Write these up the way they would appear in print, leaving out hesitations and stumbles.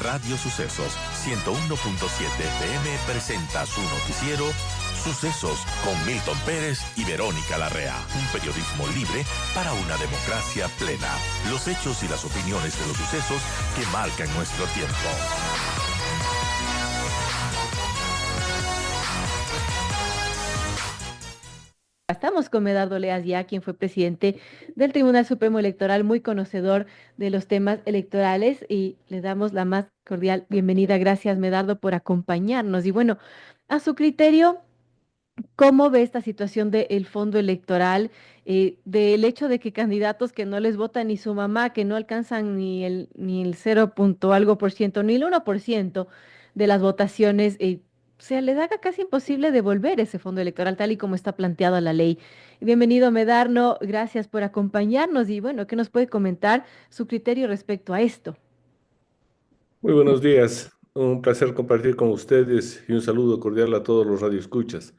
Radio Sucesos 101.7 FM presenta su noticiero Sucesos con Milton Pérez y Verónica Larrea. Un periodismo libre para una democracia plena. Los hechos y las opiniones de los sucesos que marcan nuestro tiempo. Estamos con Medardo Leas Ya, quien fue presidente del Tribunal Supremo Electoral, muy conocedor de los temas electorales, y le damos la más cordial bienvenida. Gracias, Medardo, por acompañarnos. Y bueno, a su criterio, ¿cómo ve esta situación del fondo electoral, del hecho de que candidatos que no les vota ni su mamá, que no alcanzan ni el 0 punto algo por ciento, ni el 1% de las votaciones, se les haga casi imposible devolver ese fondo electoral tal y como está planteada la ley? Bienvenido, Medardo, gracias por acompañarnos y bueno, ¿qué nos puede comentar su criterio respecto a esto? Muy buenos días, un placer compartir con ustedes y un saludo cordial a todos los radioescuchas.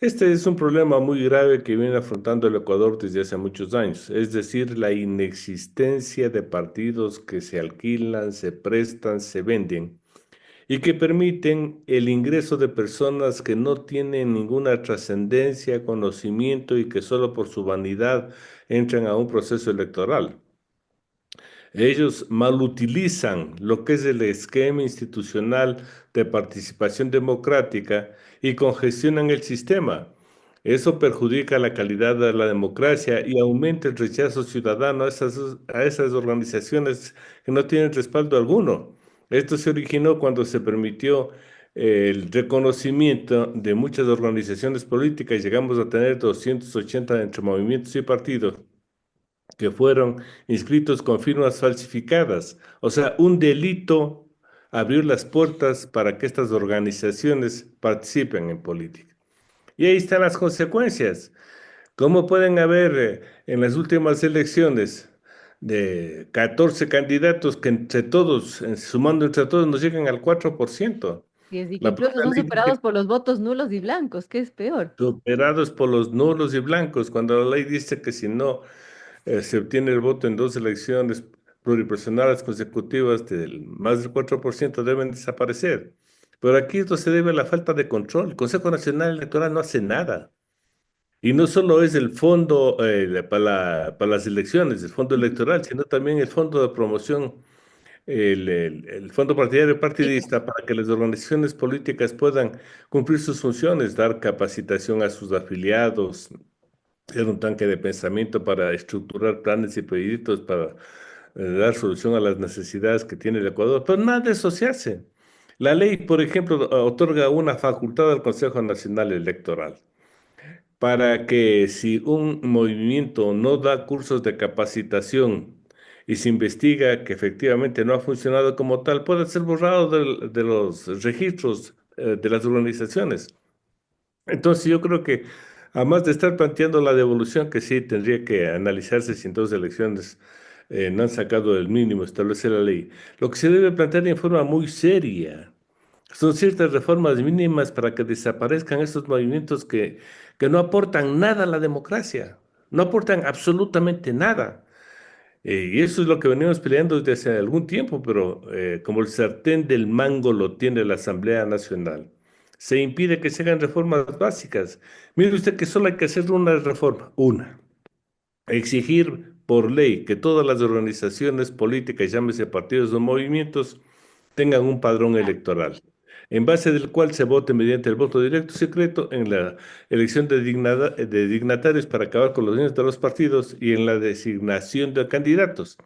Este es un problema muy grave que viene afrontando el Ecuador desde hace muchos años, es decir, la inexistencia de partidos que se alquilan, se prestan, se venden y que permiten el ingreso de personas que no tienen ninguna trascendencia, conocimiento y que solo por su vanidad entran a un proceso electoral. Ellos malutilizan lo que es el esquema institucional de participación democrática y congestionan el sistema. Eso perjudica la calidad de la democracia y aumenta el rechazo ciudadano a esas organizaciones que no tienen respaldo alguno. Esto se originó cuando se permitió el reconocimiento de muchas organizaciones políticas. Llegamos a tener 280 entre movimientos y partidos que fueron inscritos con firmas falsificadas. O sea, un delito abrió las puertas para que estas organizaciones participen en política. Y ahí están las consecuencias. ¿Cómo pueden haber en las últimas elecciones de 14 candidatos que entre todos, sumando entre todos, nos llegan al 4%? Y que La incluso propia son ley superados dice por los votos nulos y blancos, que es peor. superados por los nulos y blancos, cuando la ley dice que si no se obtiene el voto en dos elecciones pluripersonales consecutivas del más del 4% deben desaparecer. Pero aquí esto se debe a la falta de control. El Consejo Nacional Electoral no hace nada. Y no solo es el fondo para las elecciones, el fondo electoral, sino también el fondo de promoción, el fondo partidario partidista, para que las organizaciones políticas puedan cumplir sus funciones, dar capacitación a sus afiliados, ser un tanque de pensamiento para estructurar planes y proyectos para dar solución a las necesidades que tiene el Ecuador. Pero nada de eso se hace. La ley, por ejemplo, otorga una facultad al Consejo Nacional Electoral para que si un movimiento no da cursos de capacitación y se investiga que efectivamente no ha funcionado como tal, pueda ser borrado de los registros de las organizaciones. Entonces yo creo que, además de estar planteando la devolución, que sí tendría que analizarse si en dos elecciones no han sacado el mínimo, establecer la ley, lo que se debe plantear en forma muy seria son ciertas reformas mínimas para que desaparezcan estos movimientos que no aportan nada a la democracia, no aportan absolutamente nada. Y eso es lo que venimos peleando desde hace algún tiempo, pero como el sartén del mango lo tiene la Asamblea Nacional, se impide que se hagan reformas básicas. Mire usted que solo hay que hacer una reforma, una. Exigir por ley que todas las organizaciones políticas, llámese partidos o movimientos, tengan un padrón electoral, en base del cual se vote mediante el voto directo secreto en la elección de dignatarios para acabar con los bienes de los partidos y en la designación de candidatos.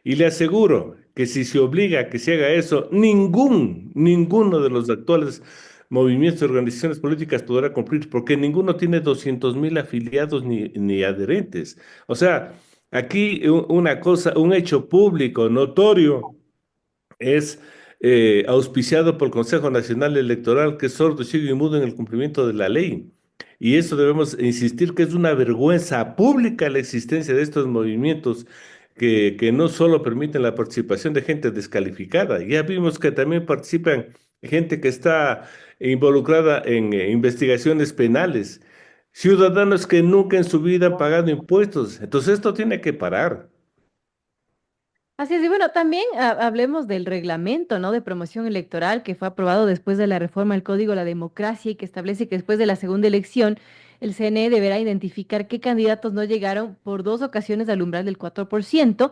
Y le aseguro que si se obliga a que se haga eso, ninguno de los actuales movimientos y organizaciones políticas podrá cumplir, porque ninguno tiene 200.000 afiliados ni adherentes. O sea, aquí una cosa, un hecho público, notorio, es auspiciado por el Consejo Nacional Electoral, que es sordo, ciego y mudo en el cumplimiento de la ley. Y eso debemos insistir que es una vergüenza pública la existencia de estos movimientos que no solo permiten la participación de gente descalificada, ya vimos que también participan gente que está involucrada en investigaciones penales, ciudadanos que nunca en su vida han pagado impuestos. Entonces esto tiene que parar. Así es, y bueno, también hablemos del reglamento, ¿no? De promoción electoral que fue aprobado después de la reforma al Código de la Democracia y que establece que después de la segunda elección, el CNE deberá identificar qué candidatos no llegaron por dos ocasiones al umbral del 4%.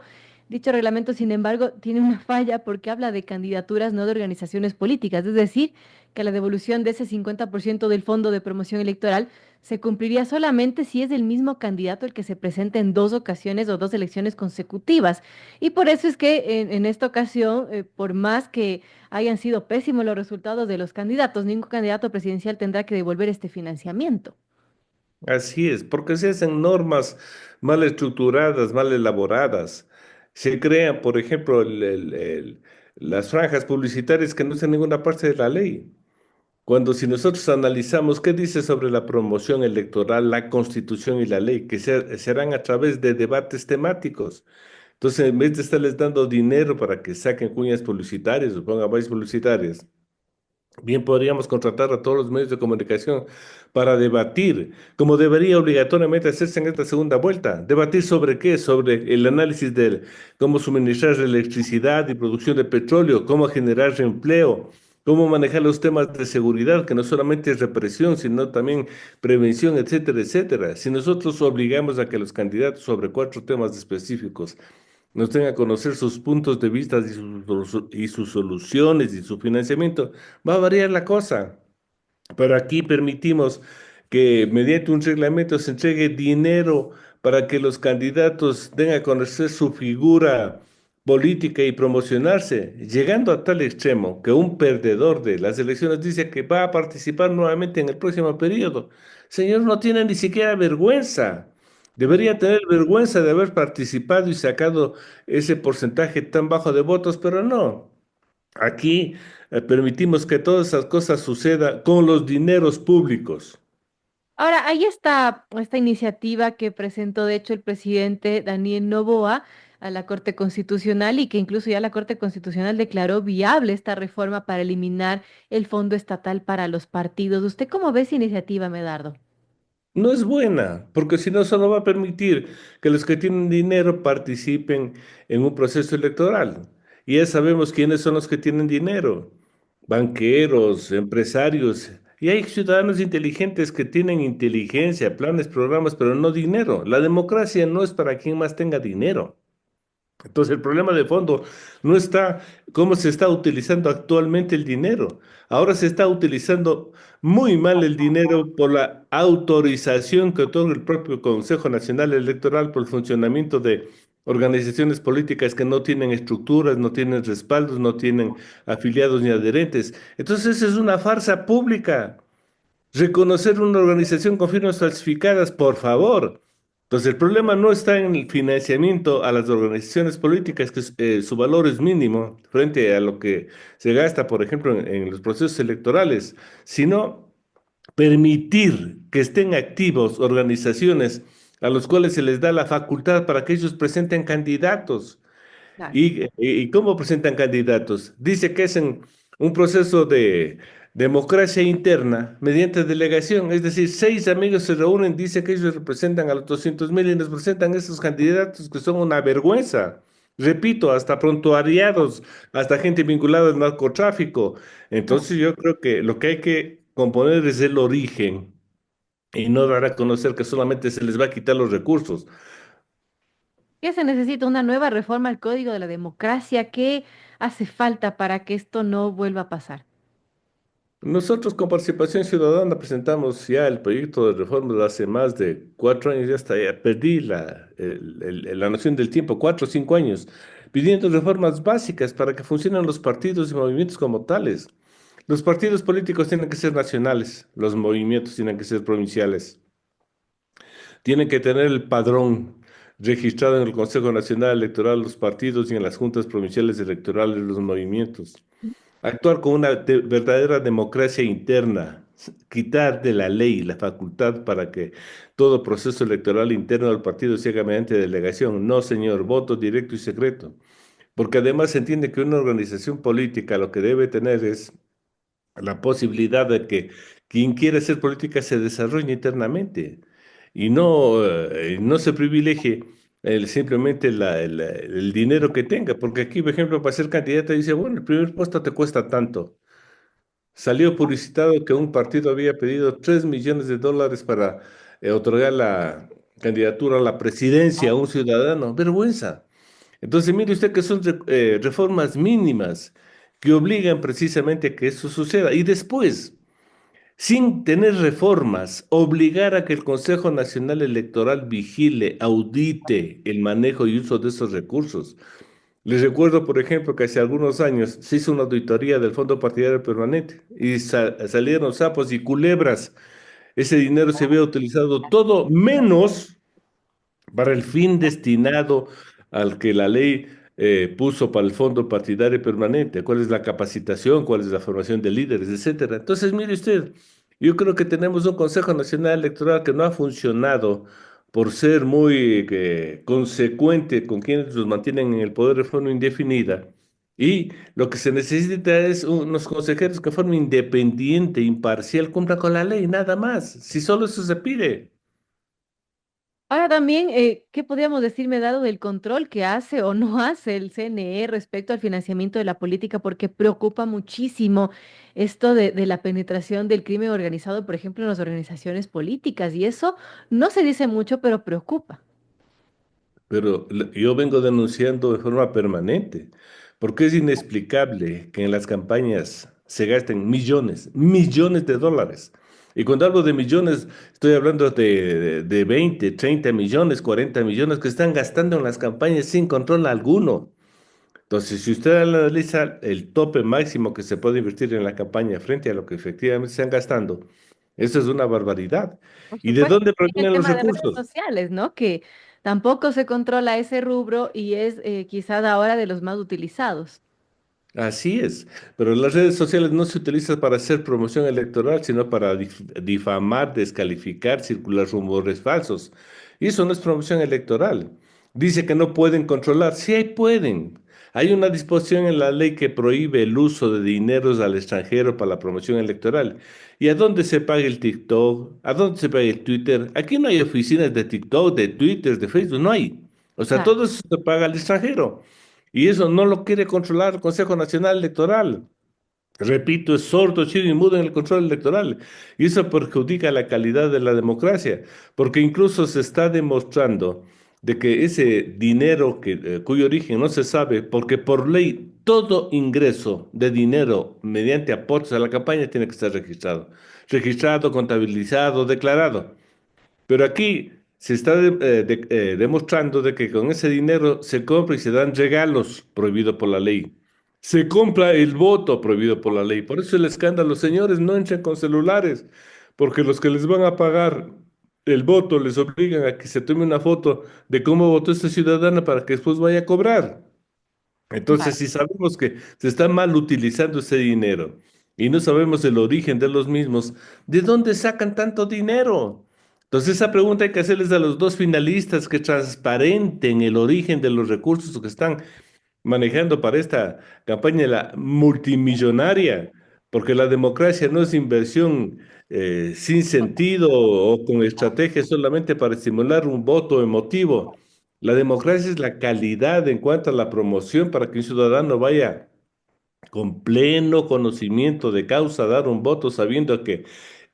Dicho reglamento, sin embargo, tiene una falla porque habla de candidaturas no de organizaciones políticas, es decir, que la devolución de ese 50% del fondo de promoción electoral se cumpliría solamente si es el mismo candidato el que se presenta en dos ocasiones o dos elecciones consecutivas. Y por eso es que en esta ocasión, por más que hayan sido pésimos los resultados de los candidatos, ningún candidato presidencial tendrá que devolver este financiamiento. Así es, porque se hacen normas mal estructuradas, mal elaboradas. Se crean, por ejemplo, las franjas publicitarias que no están en ninguna parte de la ley. Cuando si nosotros analizamos qué dice sobre la promoción electoral, la constitución y la ley, que serán a través de debates temáticos. Entonces, en vez de estarles dando dinero para que saquen cuñas publicitarias o pongan vallas publicitarias, bien podríamos contratar a todos los medios de comunicación para debatir, como debería obligatoriamente hacerse en esta segunda vuelta. ¿Debatir sobre qué? Sobre el análisis de cómo suministrar electricidad y producción de petróleo, cómo generar empleo, cómo manejar los temas de seguridad, que no solamente es represión, sino también prevención, etcétera, etcétera. Si nosotros obligamos a que los candidatos sobre cuatro temas específicos nos den a conocer sus puntos de vista y sus soluciones y su financiamiento, va a variar la cosa. Pero aquí permitimos que mediante un reglamento se entregue dinero para que los candidatos den a conocer su figura política y promocionarse, llegando a tal extremo que un perdedor de las elecciones dice que va a participar nuevamente en el próximo periodo. Señor, no tiene ni siquiera vergüenza. Debería tener vergüenza de haber participado y sacado ese porcentaje tan bajo de votos, pero no. Aquí permitimos que todas esas cosas sucedan con los dineros públicos. Ahora, ahí está esta iniciativa que presentó, de hecho, el presidente Daniel Noboa a la Corte Constitucional y que incluso ya la Corte Constitucional declaró viable esta reforma para eliminar el fondo estatal para los partidos. ¿Usted cómo ve esa iniciativa, Medardo? No es buena, porque si no, solo va a permitir que los que tienen dinero participen en un proceso electoral. Y ya sabemos quiénes son los que tienen dinero. Banqueros, empresarios. Y hay ciudadanos inteligentes que tienen inteligencia, planes, programas, pero no dinero. La democracia no es para quien más tenga dinero. Entonces, el problema de fondo no está cómo se está utilizando actualmente el dinero. Ahora se está utilizando muy mal el dinero por la autorización que otorga el propio Consejo Nacional Electoral por el funcionamiento de organizaciones políticas que no tienen estructuras, no tienen respaldos, no tienen afiliados ni adherentes. Entonces, es una farsa pública. Reconocer una organización con firmas falsificadas, por favor. Entonces, el problema no está en el financiamiento a las organizaciones políticas, que su valor es mínimo frente a lo que se gasta, por ejemplo, en los procesos electorales, sino permitir que estén activos organizaciones a los cuales se les da la facultad para que ellos presenten candidatos. Claro. ¿Y cómo presentan candidatos? Dice que es en un proceso de democracia interna mediante delegación, es decir, seis amigos se reúnen, dice que ellos representan a los 200.000 y nos presentan esos candidatos que son una vergüenza. Repito, hasta prontuariados, hasta gente vinculada al narcotráfico. Entonces yo creo que lo que hay que componer es el origen y no dar a conocer que solamente se les va a quitar los recursos. ¿Qué se necesita? Una nueva reforma al Código de la Democracia. ¿Qué hace falta para que esto no vuelva a pasar? Nosotros con Participación Ciudadana presentamos ya el proyecto de reforma de hace más de 4 años, ya hasta ya perdí la noción del tiempo, 4 o 5 años, pidiendo reformas básicas para que funcionen los partidos y movimientos como tales. Los partidos políticos tienen que ser nacionales, los movimientos tienen que ser provinciales, tienen que tener el padrón registrado en el Consejo Nacional Electoral, los partidos y en las juntas provinciales electorales, los movimientos. Actuar con una verdadera democracia interna, quitar de la ley la facultad para que todo proceso electoral interno del partido se haga mediante delegación. No, señor, voto directo y secreto. Porque además se entiende que una organización política lo que debe tener es la posibilidad de que quien quiera hacer política se desarrolle internamente y no se privilegie simplemente el dinero que tenga, porque aquí, por ejemplo, para ser candidato dice, bueno, el primer puesto te cuesta tanto. Salió publicitado que un partido había pedido 3 millones de dólares para otorgar la candidatura a la presidencia a un ciudadano. Vergüenza. Entonces, mire usted que son reformas mínimas que obligan precisamente a que eso suceda. Y después, sin tener reformas, obligar a que el Consejo Nacional Electoral vigile, audite el manejo y uso de esos recursos. Les recuerdo, por ejemplo, que hace algunos años se hizo una auditoría del Fondo Partidario Permanente y salieron sapos y culebras. Ese dinero se había utilizado todo menos para el fin destinado al que la ley puso para el Fondo Partidario Permanente, cuál es la capacitación, cuál es la formación de líderes, etcétera. Entonces, mire usted, yo creo que tenemos un Consejo Nacional Electoral que no ha funcionado por ser muy consecuente con quienes los mantienen en el poder de forma indefinida. Y lo que se necesita es unos consejeros que de forma independiente, imparcial, cumplan con la ley, nada más. Si solo eso se pide. Ahora también, ¿qué podríamos decirme dado del control que hace o no hace el CNE respecto al financiamiento de la política? Porque preocupa muchísimo esto de la penetración del crimen organizado, por ejemplo, en las organizaciones políticas. Y eso no se dice mucho, pero preocupa. Pero yo vengo denunciando de forma permanente, porque es inexplicable que en las campañas se gasten millones, millones de dólares. Y cuando hablo de millones, estoy hablando de 20, 30 millones, 40 millones que están gastando en las campañas sin control alguno. Entonces, si usted analiza el tope máximo que se puede invertir en la campaña frente a lo que efectivamente están gastando, eso es una barbaridad. Por ¿Y de supuesto, dónde también el provienen los tema de redes recursos? sociales, ¿no? Que tampoco se controla ese rubro y es quizás ahora de los más utilizados. Así es, pero las redes sociales no se utilizan para hacer promoción electoral, sino para difamar, descalificar, circular rumores falsos. Y eso no es promoción electoral. Dice que no pueden controlar. Sí, ahí pueden. Hay una disposición en la ley que prohíbe el uso de dineros al extranjero para la promoción electoral. ¿Y a dónde se paga el TikTok? ¿A dónde se paga el Twitter? Aquí no hay oficinas de TikTok, de Twitter, de Facebook, no hay. O sea, Claro. todo eso se paga al extranjero. Y eso no lo quiere controlar el Consejo Nacional Electoral. Repito, es sordo, ciego y mudo en el control electoral. Y eso perjudica la calidad de la democracia, porque incluso se está demostrando de que ese dinero cuyo origen no se sabe, porque por ley todo ingreso de dinero mediante aportes a la campaña tiene que estar registrado. Registrado, contabilizado, declarado. Pero aquí se está demostrando de que con ese dinero se compra y se dan regalos prohibido por la ley. Se compra el voto prohibido por la ley. Por eso el escándalo, señores, no entren con celulares, porque los que les van a pagar el voto les obligan a que se tome una foto de cómo votó este ciudadano para que después vaya a cobrar. Entonces, Vale. si sabemos que se está mal utilizando ese dinero y no sabemos el origen de los mismos, ¿de dónde sacan tanto dinero? Entonces, esa pregunta hay que hacerles a los dos finalistas que transparenten el origen de los recursos que están manejando para esta campaña la multimillonaria, porque la democracia no es inversión sin sentido o con estrategia solamente para estimular un voto emotivo. La democracia es la calidad en cuanto a la promoción para que un ciudadano vaya con pleno conocimiento de causa a dar un voto sabiendo que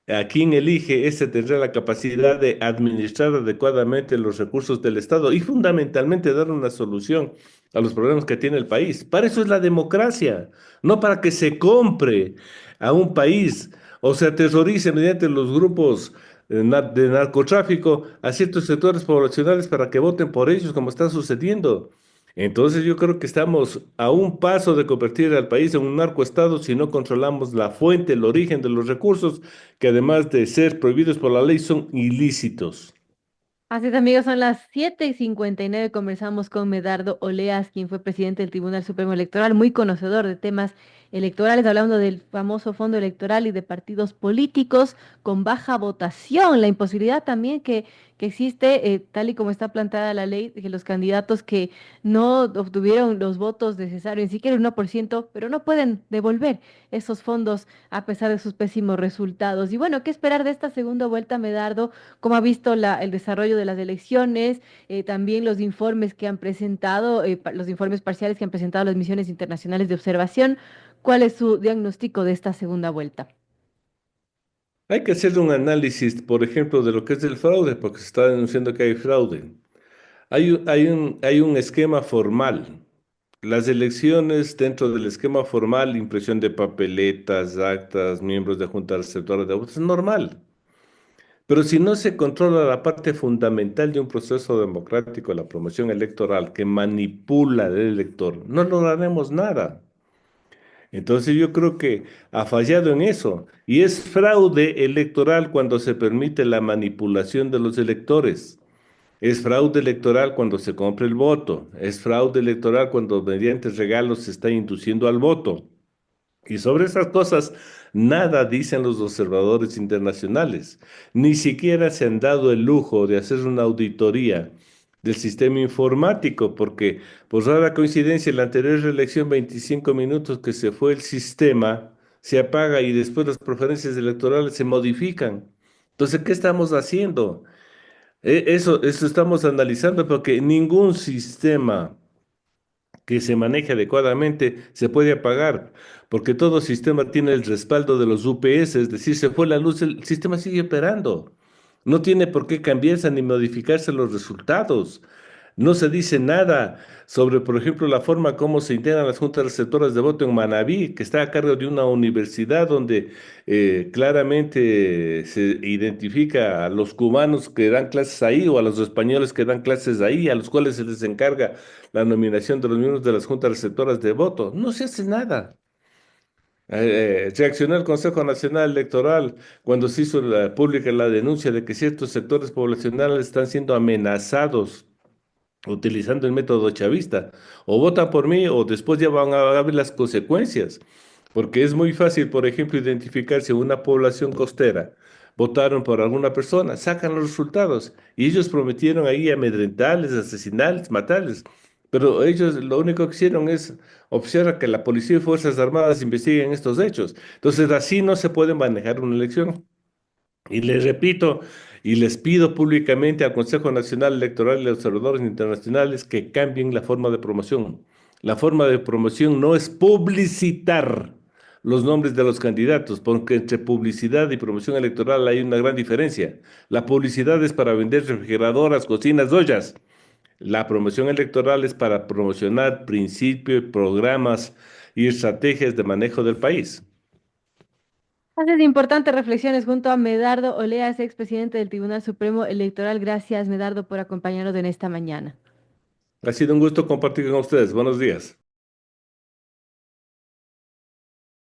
a quien elige, ese tendrá la capacidad de administrar adecuadamente los recursos del Estado y fundamentalmente dar una solución a los problemas que tiene el país. Para eso es la democracia, no para que se compre a un país o se aterrorice mediante los grupos de narcotráfico a ciertos sectores poblacionales para que voten por ellos, como está sucediendo. Entonces yo creo que estamos a un paso de convertir al país en un narcoestado si no controlamos la fuente, el origen de los recursos que además de ser prohibidos por la ley son ilícitos. Así es, amigos, son las 7:59. Conversamos con Medardo Oleas, quien fue presidente del Tribunal Supremo Electoral, muy conocedor de temas electorales, hablando del famoso fondo electoral y de partidos políticos con baja votación, la imposibilidad también que existe, tal y como está planteada la ley, que los candidatos que no obtuvieron los votos necesarios, ni siquiera el 1%, pero no pueden devolver esos fondos a pesar de sus pésimos resultados. Y bueno, ¿qué esperar de esta segunda vuelta, Medardo? ¿Cómo ha visto el desarrollo de las elecciones? También los informes que han presentado, los informes parciales que han presentado las misiones internacionales de observación. ¿Cuál es su diagnóstico de esta segunda vuelta? Hay que hacer un análisis, por ejemplo, de lo que es el fraude, porque se está denunciando que hay fraude. Hay un esquema formal. Las elecciones dentro del esquema formal, impresión de papeletas, actas, miembros de junta receptora de votos, es normal. Pero si no se controla la parte fundamental de un proceso democrático, la promoción electoral, que manipula al elector, no lograremos nada. Entonces yo creo que ha fallado en eso. Y es fraude electoral cuando se permite la manipulación de los electores. Es fraude electoral cuando se compra el voto. Es fraude electoral cuando mediante regalos se está induciendo al voto. Y sobre esas cosas nada dicen los observadores internacionales. Ni siquiera se han dado el lujo de hacer una auditoría del sistema informático, porque por rara coincidencia, en la anterior elección, 25 minutos que se fue el sistema, se apaga y después las preferencias electorales se modifican. Entonces, ¿qué estamos haciendo? Eso estamos analizando porque ningún sistema que se maneje adecuadamente se puede apagar, porque todo sistema tiene el respaldo de los UPS, es decir, se fue la luz, el sistema sigue operando. No tiene por qué cambiarse ni modificarse los resultados. No se dice nada sobre, por ejemplo, la forma como se integran las juntas receptoras de voto en Manabí, que está a cargo de una universidad donde claramente se identifica a los cubanos que dan clases ahí o a los españoles que dan clases ahí, a los cuales se les encarga la nominación de los miembros de las juntas receptoras de voto. No se hace nada. Reaccionó el Consejo Nacional Electoral cuando se hizo pública la denuncia de que ciertos sectores poblacionales están siendo amenazados utilizando el método chavista. O votan por mí o después ya van a ver las consecuencias. Porque es muy fácil, por ejemplo, identificar si una población costera votaron por alguna persona, sacan los resultados y ellos prometieron ahí amedrentarles, asesinarles, matarles. Pero ellos lo único que hicieron es oficiar a que la policía y Fuerzas Armadas investiguen estos hechos. Entonces, así no se puede manejar una elección. Y les repito y les pido públicamente al Consejo Nacional Electoral y a los observadores internacionales que cambien la forma de promoción. La forma de promoción no es publicitar los nombres de los candidatos, porque entre publicidad y promoción electoral hay una gran diferencia. La publicidad es para vender refrigeradoras, cocinas, ollas. La promoción electoral es para promocionar principios, programas y estrategias de manejo del país. Haces importantes reflexiones junto a Medardo Oleas, expresidente del Tribunal Supremo Electoral. Gracias, Medardo, por acompañarnos en esta mañana. Ha sido un gusto compartir con ustedes. Buenos días.